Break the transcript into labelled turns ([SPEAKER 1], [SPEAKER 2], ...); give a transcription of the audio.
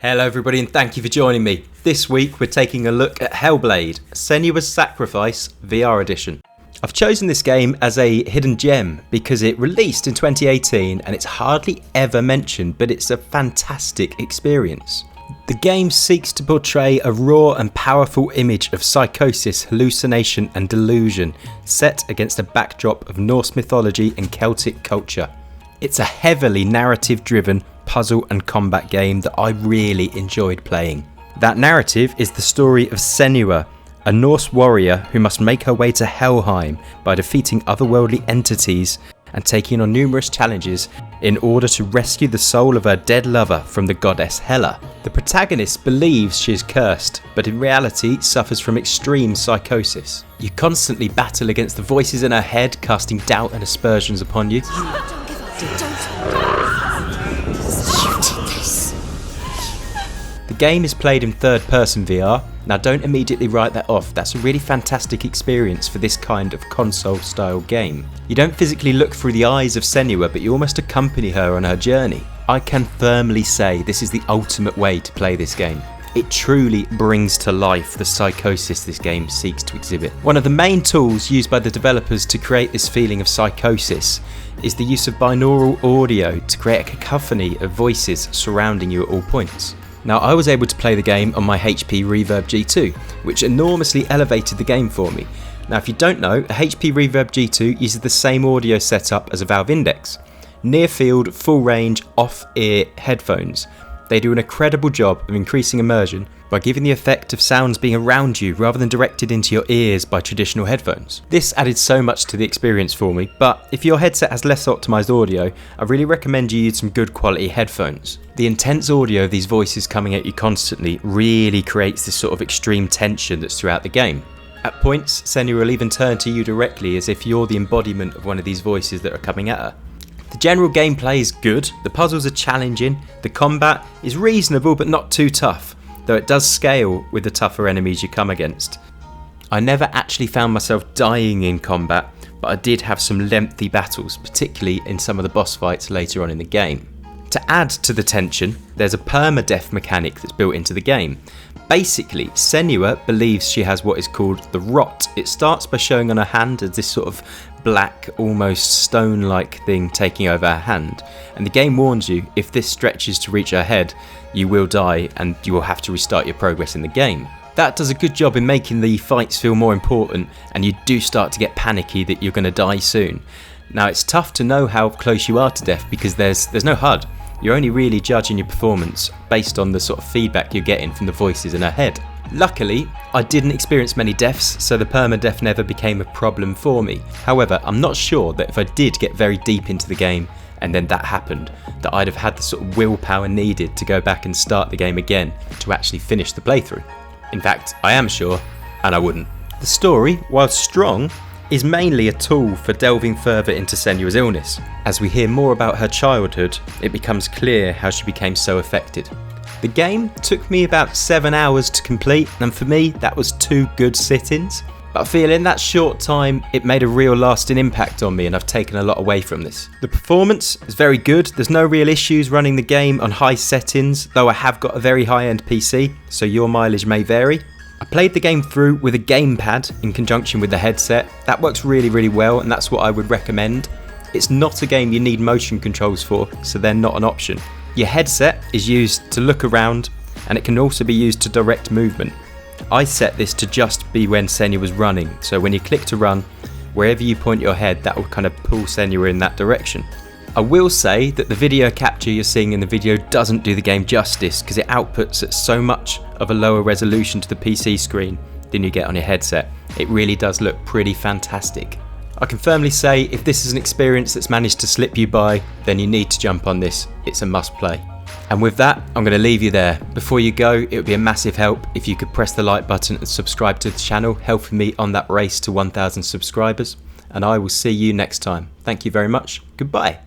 [SPEAKER 1] Hello everybody and thank you for joining me. This week we're taking a look at Hellblade, Senua's Sacrifice VR Edition. I've chosen this game as a hidden gem because it released in 2018 and it's hardly ever mentioned, but it's a fantastic experience. The game seeks to portray a raw and powerful image of psychosis, hallucination and delusion set against a backdrop of Norse mythology and Celtic culture. It's a heavily narrative-driven puzzle and combat game that I really enjoyed playing. That narrative is the story of Senua, a Norse warrior who must make her way to Helheim by defeating otherworldly entities and taking on numerous challenges in order to rescue the soul of her dead lover from the goddess Hela. The protagonist believes she is cursed, but in reality suffers from extreme psychosis. You constantly battle against the voices in her head, casting doubt and aspersions upon you. The game is played in third-person VR. Now don't immediately write that off, that's a really fantastic experience for this kind of console-style game. You don't physically look through the eyes of Senua, but you almost accompany her on her journey. I can firmly say this is the ultimate way to play this game. It truly brings to life the psychosis this game seeks to exhibit. One of the main tools used by the developers to create this feeling of psychosis is the use of binaural audio to create a cacophony of voices surrounding you at all points. Now I was able to play the game on my HP Reverb G2, which enormously elevated the game for me. Now if you don't know, a HP Reverb G2 uses the same audio setup as a Valve Index. Near field, full range, off-ear headphones. They do an incredible job of increasing immersion by giving the effect of sounds being around you rather than directed into your ears by traditional headphones. This added so much to the experience for me, but if your headset has less optimized audio, I really recommend you use some good quality headphones. The intense audio of these voices coming at you constantly really creates this sort of extreme tension that's throughout the game. At points, Senua will even turn to you directly as if you're the embodiment of one of these voices that are coming at her. The general gameplay is good, the puzzles are challenging, the combat is reasonable but not too tough, though it does scale with the tougher enemies you come against. I never actually found myself dying in combat, but I did have some lengthy battles, particularly in some of the boss fights later on in the game. To add to the tension, there's a permadeath mechanic that's built into the game. Basically, Senua believes she has what is called the rot. It starts by showing on her hand as this sort of black, almost stone-like thing taking over her hand, and the game warns you if this stretches to reach her head, you will die and you will have to restart your progress in the game. That does a good job in making the fights feel more important, and you do start to get panicky that you're going to die soon. Now it's tough to know how close you are to death because there's no HUD. You're only really judging your performance based on the sort of feedback you're getting from the voices in her head. Luckily, I didn't experience many deaths, so the permadeath never became a problem for me. However, I'm not sure that if I did get very deep into the game and then that happened, that I'd have had the sort of willpower needed to go back and start the game again to actually finish the playthrough. In fact, I am sure, and I wouldn't. The story, while strong, is mainly a tool for delving further into Senua's illness. As we hear more about her childhood, it becomes clear how she became so affected. The game took me about 7 hours to complete, and for me that was 2 good sit-ins. But I feel in that short time it made a real lasting impact on me, and I've taken a lot away from this. The performance is very good, there's no real issues running the game on high settings, though I have got a very high-end PC, so your mileage may vary. I played the game through with a gamepad in conjunction with the headset. That works really well, and that's what I would recommend. It's not a game you need motion controls for, so they're not an option. Your headset is used to look around, and it can also be used to direct movement. I set this to just be when Senua was running, so when you click to run, wherever you point your head, that will kind of pull Senua in that direction. I will say that the video capture you're seeing in the video doesn't do the game justice because it outputs at so much of a lower resolution to the PC screen than you get on your headset. It really does look pretty fantastic. I can firmly say if this is an experience that's managed to slip you by, then you need to jump on this. It's a must play. And with that, I'm going to leave you there. Before you go, it would be a massive help if you could press the like button and subscribe to the channel, helping me on that race to 1,000 subscribers. And I will see you next time. Thank you very much. Goodbye.